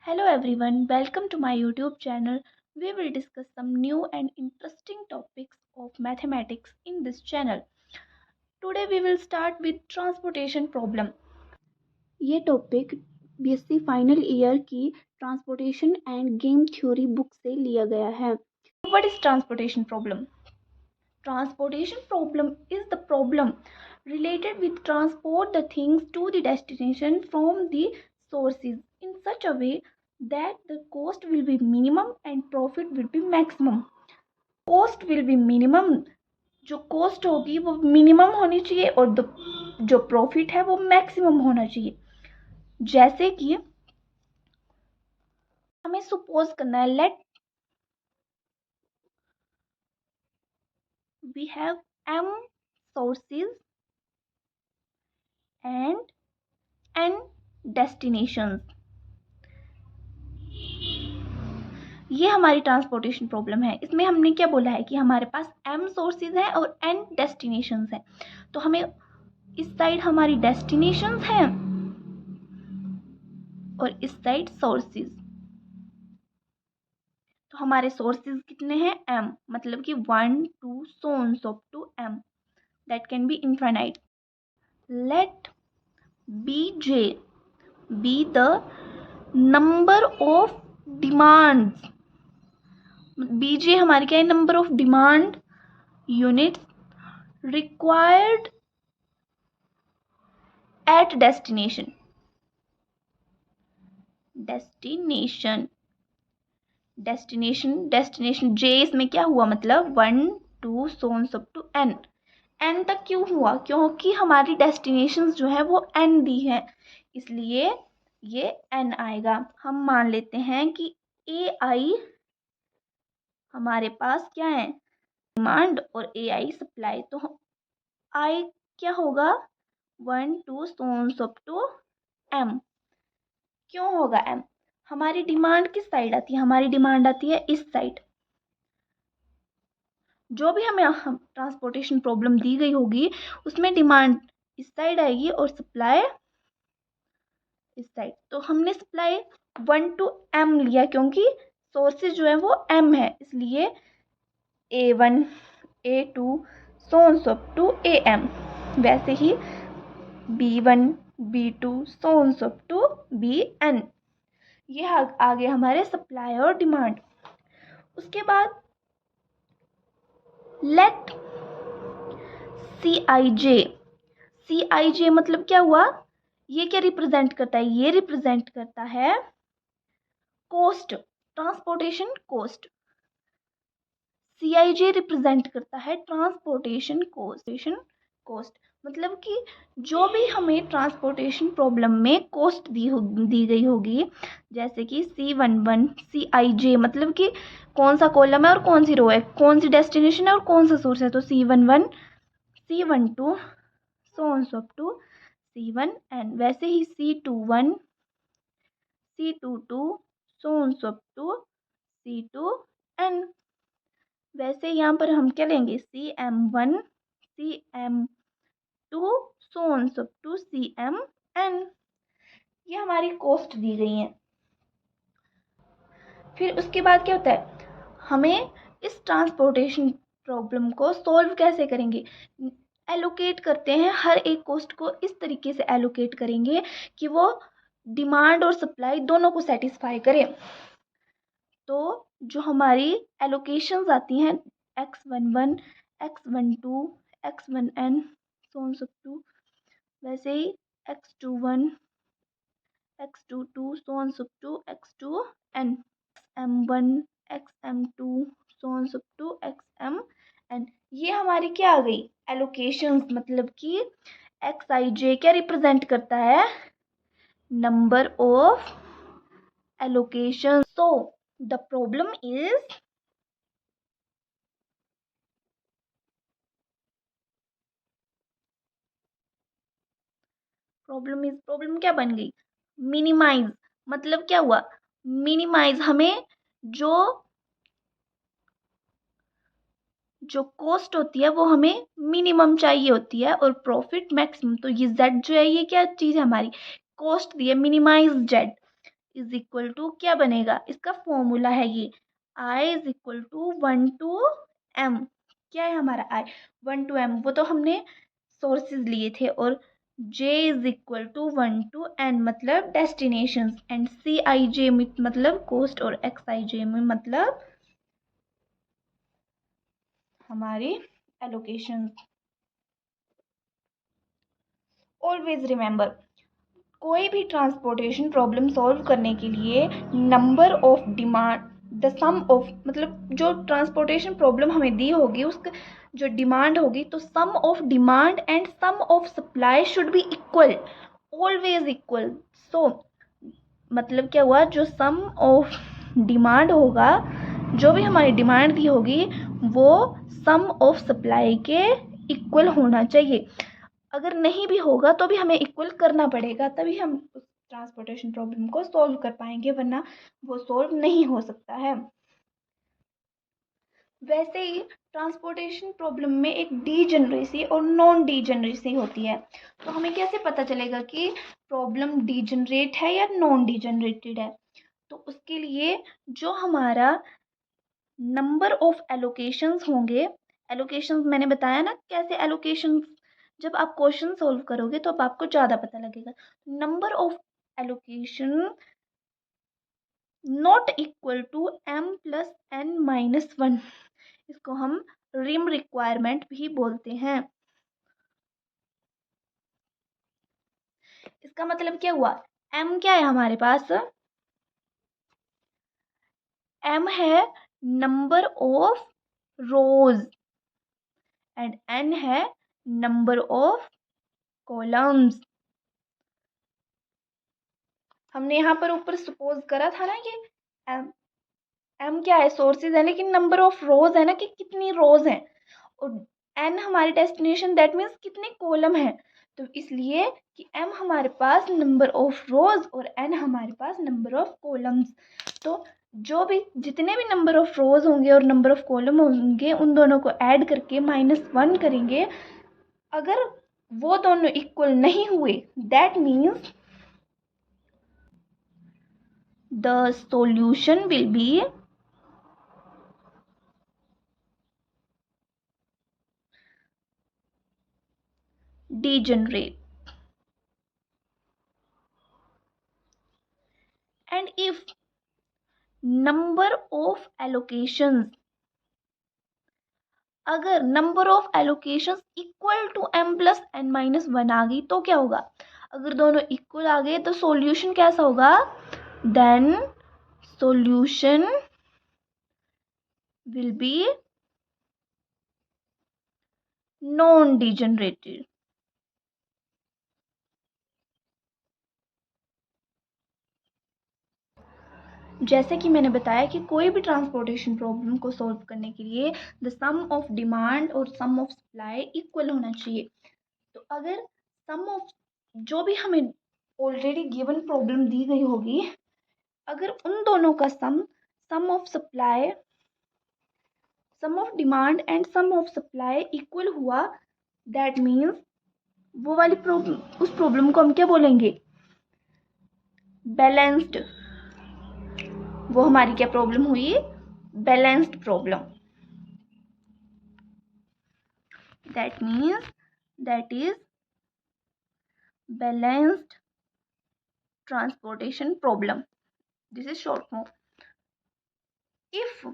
Hello everyone, welcome to my YouTube channel. We will discuss some new and interesting topics of mathematics in this channel. Today we will start with transportation problem. ये topic BSc final year की transportation end game theory book से लिया गया है. What is transportation problem? Transportation problem is the problem related with transport the things to the destination from the sources in such a way that the cost will be minimum and profit will be maximum. Cost will be minimum, जो cost होगी वो minimum होनी चाहिए और जो profit है वो maximum होना चाहिए. जैसे कि हमें suppose करना है, let we have m sources and n destinations. ये हमारी ट्रांसपोर्टेशन प्रॉब्लम है. इसमें हमने क्या बोला है कि हमारे पास m सोर्सेज हैं और n डेस्टिनेशंस हैं. तो हमें इस साइड हमारी डेस्टिनेशंस हैं और इस साइड सोर्सेज. तो हमारे सोर्सेज कितने हैं? m, मतलब कि 1 2 so on so to m, that can be infinite. Let bj be the number of demands. बीजे हमारी क्या है? Number of demand units required at destination. Destination J इसमें क्या हुआ? मतलब 1 2 so on so to n. n तक क्यों हुआ? क्योंकि हमारी डेस्टिनेशंस जो है वो n दी है, इसलिए ये n आएगा. हम मान लेते हैं कि ए आई हमारे पास क्या है? डिमांड और ए आई सप्लाई. तो आई क्या होगा? 1 2 so on so to m. क्यों होगा m? हमारी डिमांड किस साइड आती है? हमारी डिमांड आती है इस साइड. जो भी हमें ट्रांसपोर्टेशन प्रॉब्लम दी गई होगी उसमें डिमांड इस साइड आएगी और सप्लाई इस साइड. तो हमने सप्लाई 1 to m लिया क्योंकि सोर्सेज जो है वो m है, इसलिए a1 a2 so on so to am. वैसे ही b1 b2 so on so to bn. ये आगे हमारे सप्लाई और डिमांड. उसके बाद लेट CIJ मतलब क्या हुआ? ये क्या रिप्रेजेंट करता है? ये रिप्रेजेंट करता है cost, transportation cost. CIJ represent करता है ट्रांसपोर्टेशन कोस्ट. मतलब कि जो भी हमें ट्रांसपोर्टेशन प्रॉब्लम में कोस्ट दी गई होगी, जैसे कि C11 CIJ मतलब कि कौन सा कॉलम है और कौन सी रो है, कौन सी डेस्टिनेशन है और कौन सा सोर्स है. तो C11 C12 so on so to C1n. वैसे ही C21 C22 so on so to C2n. वैसे यहाँ पर हम क्या लेंगे? CM1 CM2 so on so to CMn. ये हमारी कॉस्ट दी गई है. फिर उसके बाद क्या होता है? हमें इस ट्रांसपोर्टेशन प्रॉब्लम को सॉल्व कैसे करेंगे? एलोकेट करते हैं. हर एक कॉस्ट को इस तरीके से एलोकेट करेंगे कि वो डिमांड और सप्लाई दोनों को सेटिस्फाई करे. तो जो हमारी एलोकेशंस आती हैं x11 x12 x1n so on so to, वैसे ही x21 x22 so on so to x2n xm1 xm2 so on so to xmn. ये हमारी क्या आ गई? एलोकेशंस. मतलब कि xij क्या रिप्रेजेंट करता है? Number of allocation. So the problem is problem क्या बन गई? मिनिमाइज. मतलब क्या हुआ? मिनिमाइज. हमें जो कॉस्ट होती है वो हमें मिनिमम चाहिए होती है और प्रॉफिट मैक्सिमम. तो ये z जो है ये क्या चीज़ है? हमारी कॉस्ट दी है, minimise z. Is equal to क्या बनेगा, इसका फॉर्मूला है ये I is equal to 1 to m। क्या है हमारा I 1 to m, वो तो हमने सोर्सेज लिए थे। और J is equal to 1 to n मतलब डेस्टिनेशन, एंड CIJ मतलब कोस्ट, और XIJ में मतलब हमारी एलोकेशन। ऑलवेज रिमेंबर, कोई भी ट्रांसपोर्टेशन प्रॉब्लम सॉल्व करने के लिए number of demand, the sum of, मतलब जो ट्रांसपोर्टेशन प्रॉब्लम हमें दी होगी उसका जो डिमांड होगी, तो sum of demand and sum of supply should be equal, always equal. So मतलब क्या हुआ, जो सम ऑफ डिमांड होगा, जो भी हमारी डिमांड दी होगी, वो सम ऑफ सप्लाई के इक्वल होना चाहिए। अगर नहीं भी होगा तो भी हमें इक्वल करना पड़ेगा, तभी हम उस ट्रांसपोर्टेशन प्रॉब्लम को सॉल्व कर पाएंगे, वरना वो सॉल्व नहीं हो सकता है। वैसे ही ट्रांसपोर्टेशन प्रॉब्लम में एक डीजनरेसी और नॉन डीजनरेसी होती है। तो हमें कैसे पता चलेगा कि प्रॉब्लम डीजनरेट है या नॉन डीजनरेटेड है? तो उसके लिए जो हमारा नंबर ऑफ एलोकेशंस होंगे, एलोकेशंस मैंने बताया ना कैसे एलोकेशंस, जब आप क्वेश्चन सॉल्व करोगे तो अब आपको ज़्यादा पता लगेगा। Number of allocation not equal to m+n-1, इसको हम रिम रिक्वायरमेंट भी बोलते हैं। इसका मतलब क्या हुआ, m क्या है हमारे पास, m है number of rose and n है नंबर ऑफ कॉलम्स। हमने यहाँ पर ऊपर सपोज करा था ना कि m क्या है, सोर्सेज है, लेकिन नंबर ऑफ रोज है ना कि कितनी रोज हैं, और n हमारी डेस्टिनेशन, दैट मीन्स कितने कॉलम हैं। तो इसलिए कि m हमारे पास नंबर ऑफ रोज और n हमारे पास नंबर ऑफ कॉलम्स, तो जो भी जितने भी नंबर ऑफ रोज होंगे और नंबर ऑफ कॉलम होंगे, उन दोनों को ऐड करके -1 करेंगे। अगर वो दोनों इक्वल नहीं हुए, that means the solution will be degenerate. And if number of allocations, अगर number of allocations equal to m+n-1 आ गई तो क्या होगा, अगर दोनों इक्वल आ गए तो सॉल्यूशन कैसा होगा, then solution will be non degenerated. जैसे कि मैंने बताया कि कोई भी ट्रांसपोर्टेशन प्रॉब्लम को सॉल्व करने के लिए द सम ऑफ डिमांड और सम ऑफ सप्लाई इक्वल होना चाहिए। तो अगर सम ऑफ, जो भी हमें ऑलरेडी गिवन प्रॉब्लम दी गई होगी, अगर उन दोनों का sum of supply, sum of demand and sum of supply equal हुआ, दैट मीन्स वो वाली प्रॉब्लम, उस प्रॉब्लम को हम क्या बोलेंगे, बैलेंस्ड। वो हमारी क्या प्रॉब्लम हुई, balanced problem. That means that is balanced transportation problem. This is short form. If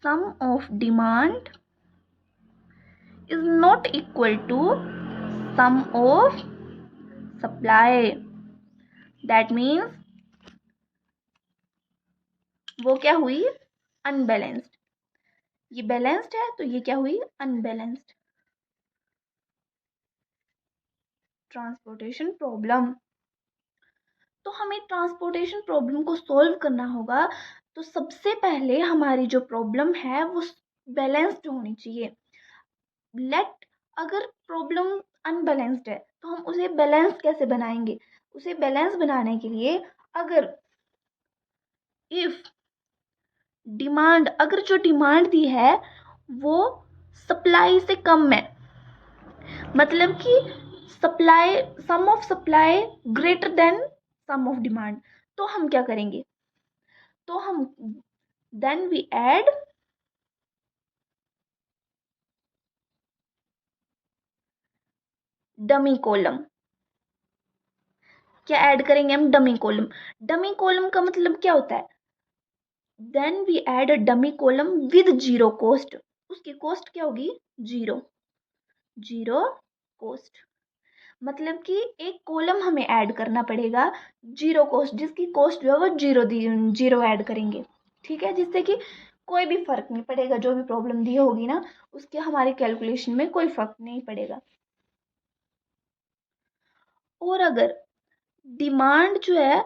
sum of demand is not equal to sum of supply, that means वो क्या हुई, अनबैलेंस्ड। ये बैलेंस्ड है तो ये क्या हुई, अनबैलेंस्ड ट्रांसपोर्टेशन प्रॉब्लम। तो हमें ट्रांसपोर्टेशन प्रॉब्लम को सॉल्व करना होगा, तो सबसे पहले हमारी जो प्रॉब्लम है वो बैलेंस्ड होनी चाहिए। लेट, अगर प्रॉब्लम अनबैलेंस्ड है तो हम उसे बैलेंस कैसे बनाएंगे, उसे बैलेंस बनाने के लिए अगर इफ डिमांड, अगर जो डिमांड दी है वो सप्लाई से कम है, मतलब कि supply, sum of supply greater than sum of demand, तो हम क्या करेंगे, तो हम then we add dummy column. क्या ऐड करेंगे हम, डमी कॉलम। डमी कॉलम का मतलब क्या होता है, then we add a dummy column with zero cost. उसकी कॉस्ट क्या होगी, जीरो, जीरो कॉस्ट। मतलब कि एक कॉलम हमें ऐड करना पड़ेगा जीरो कॉस्ट, जिसकी कॉस्ट जो है वो जीरो दी, जीरो ऐड करेंगे। ठीक है, जिससे कि कोई भी फर्क नहीं पड़ेगा, जो भी प्रॉब्लम दी होगी ना उसके हमारे कैलकुलेशन में कोई फर्क नहीं पड़ेगा। और अगर डिमांड जो है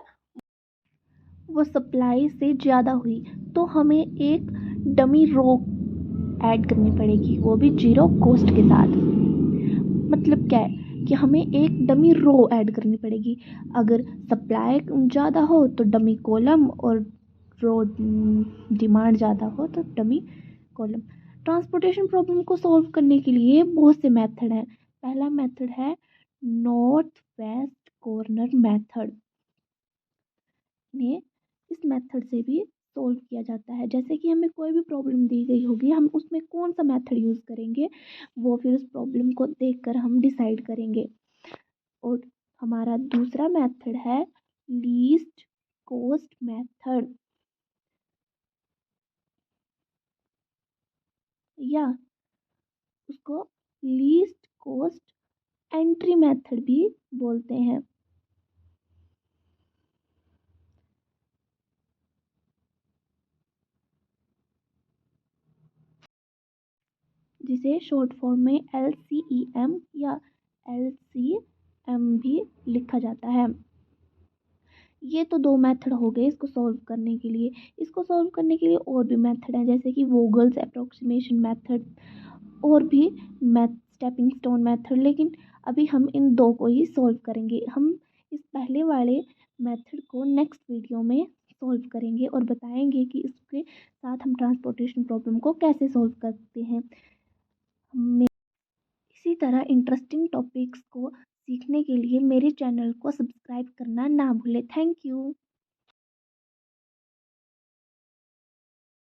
वो सप्लाई से ज़्यादा हुई तो हमें एक डमी रो ऐड करनी पड़ेगी, वो भी जीरो कॉस्ट के साथ। मतलब क्या है कि हमें एक डमी रो ऐड करनी पड़ेगी। अगर सप्लाई ज़्यादा हो तो डमी कॉलम, और रो डिमांड ज़्यादा हो तो डमी कॉलम। ट्रांसपोर्टेशन प्रॉब्लम को सॉल्व करने के लिए बहुत से मेथड हैं। पहला मेथड है नॉर्थ वेस्ट कॉर्नर मेथड। ने इस मेथड से भी सॉल्व किया जाता है। जैसे कि हमें कोई भी प्रॉब्लम दी गई होगी, हम उसमें कौन सा मेथड यूज़ करेंगे वो फिर उस प्रॉब्लम को देखकर हम डिसाइड करेंगे। और हमारा दूसरा मेथड है लीस्ट कॉस्ट मेथड, या उसको लीस्ट कॉस्ट एंट्री मेथड भी बोलते हैं, जिसे शॉर्ट फॉर्म में LCEM या LCM भी लिखा जाता है। ये तो दो मेथड हो गए इसको सॉल्व करने के लिए। इसको सॉल्व करने के लिए और भी मेथड हैं, जैसे कि वोगल्स अप्रोक्सीमेशन मेथड, और भी मैथ, स्टेपिंग स्टोन मेथड। लेकिन अभी हम इन दो को ही सॉल्व करेंगे। हम इस पहले वाले मेथड को नेक्स्ट वीडियो में सॉल्व करेंगे और बताएंगे कि इसके साथ हम ट्रांसपोर्टेशन प्रॉब्लम को कैसे सॉल्व करते हैं। इसी तरह इंटरेस्टिंग टॉपिक्स को सीखने के लिए मेरे चैनल को सब्सक्राइब करना ना भूलें। Thank you.